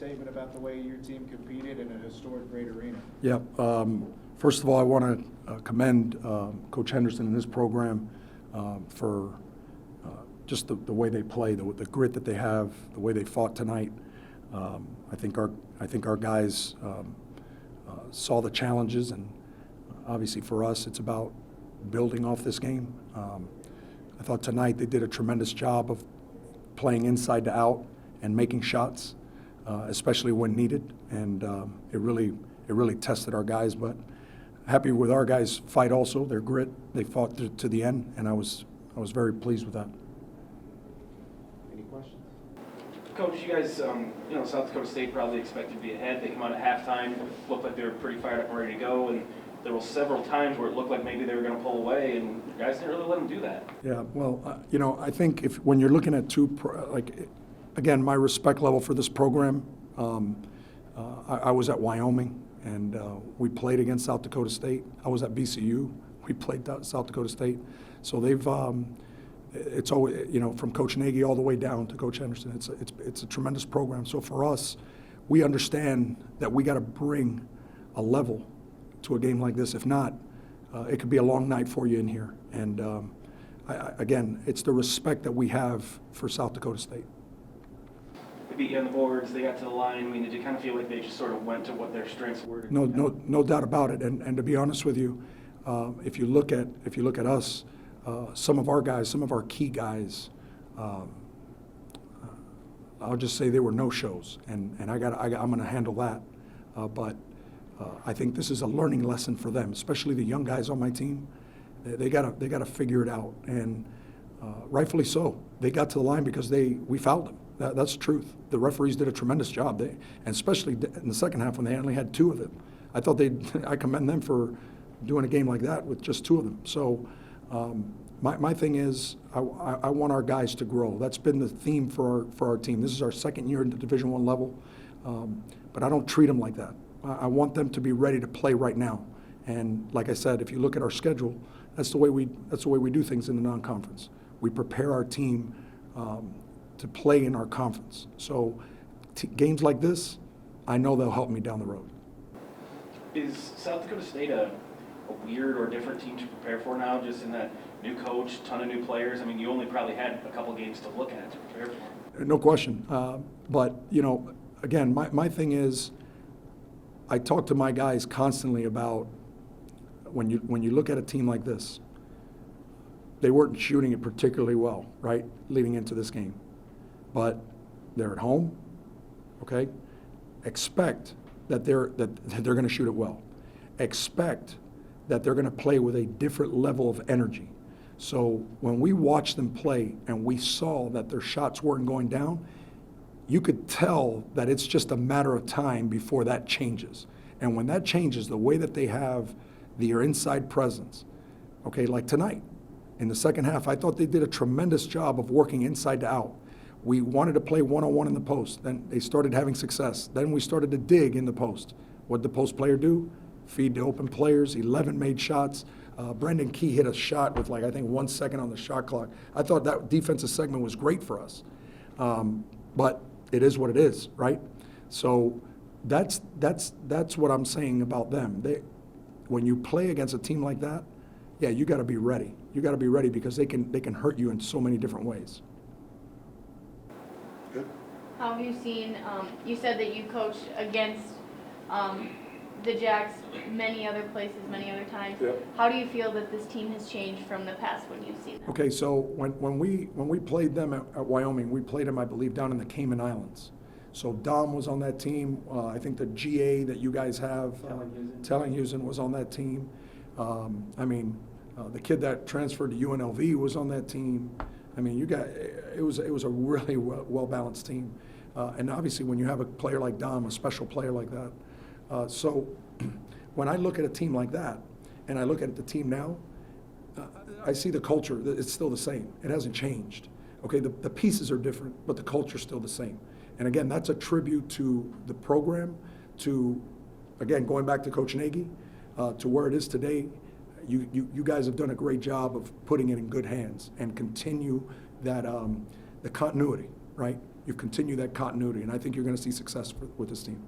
statement about the way your team competed in a historic great arena. Yeah. First of all, I want to commend Coach Henderson and his program for just the way they play, the grit that they have, the way they fought tonight. I think our guys saw the challenges, and obviously for us, it's about building off this game. I thought tonight they did a tremendous job of playing inside to out and making shots, especially when needed, and it really tested our guys. But happy with our guys' fight also, their grit. They fought to the end, and I was very pleased with that. Any questions? Coach, you guys, South Dakota State probably expected to be ahead. They come out at halftime, looked like they were pretty fired up and ready to go, and there were several times where it looked like maybe they were going to pull away, and you guys didn't really let them do that. Yeah, well, I think when you're looking at again, my respect level for this program, I was at Wyoming, and we played against South Dakota State. I was at VCU. We played South Dakota State. So they've, it's always, from Coach Nagy all the way down to Coach Henderson, it's a tremendous program. So for us, we understand that we got to bring a level to a game like this. If not, it could be a long night for you in here. And again, it's the respect that we have for South Dakota State. They beat you on the boards, they got to the line. I mean, did you kind of feel like they just sort of went to what their strengths were? No doubt about it. And to be honest with you, if you look at us, some of our guys, some of our key guys, I'll just say they were no-shows, and I'm going to handle that. But I think this is a learning lesson for them, especially the young guys on my team. They gotta figure it out, and rightfully so. They got to the line because we fouled them. That's the truth. The referees did a tremendous job, and especially in the second half when they only had two of them. I commend them for doing a game like that with just two of them. So my thing is, I want our guys to grow. That's been the theme for our team. This is our second year in the Division I level, but I don't treat them like that. I want them to be ready to play right now. And like I said, if you look at our schedule, that's the way we do things in the non-conference. We prepare our team to play in our conference. So games like this, I know they'll help me down the road. Is South Dakota State a weird or different team to prepare for now, just in that new coach, ton of new players? I mean, you only probably had a couple games to look at to prepare for. No question. But, again, my thing is, I talk to my guys constantly about when you look at a team like this, they weren't shooting it particularly well, right, leading into this game. But they're at home, okay? Expect that they're going to shoot it well. Expect that they're going to play with a different level of energy. So when we watched them play and we saw that their shots weren't going down, you could tell that it's just a matter of time before that changes. And when that changes, the way that they have their inside presence, okay, like tonight, in the second half, I thought they did a tremendous job of working inside to out. We wanted to play one-on-one in the post. Then they started having success. Then we started to dig in the post. What did the post player do? Feed to open players. 11 made shots. Brendan Key hit a shot with, I think 1 second on the shot clock. I thought that defensive segment was great for us. But it is what it is, right? So that's what I'm saying about them. When you play against a team like that, yeah, you got to be ready. You got to be ready because they can hurt you in so many different ways. Good. How have you seen? You said that you coached against the Jacks many other places, many other times. Yep. How do you feel that this team has changed from the past when you've seen them? Okay, so when we played them at Wyoming, we played them, I believe, down in the Cayman Islands. So Dom was on that team. I think the GA that you guys have, Tellinghusen was on that team. The kid that transferred to UNLV was on that team. I mean, it was a really well-balanced team. And obviously when you have a player like Dom, a special player like that. So when I look at a team like that, and I look at the team now, I see the culture, it's still the same. It hasn't changed. Okay, the pieces are different, but the culture's still the same. And again, that's a tribute to the program, to, again, going back to Coach Nagy, to where it is today. You guys have done a great job of putting it in good hands and continue that the continuity. right? You've continued that continuity, and I think you're going to see success with this team.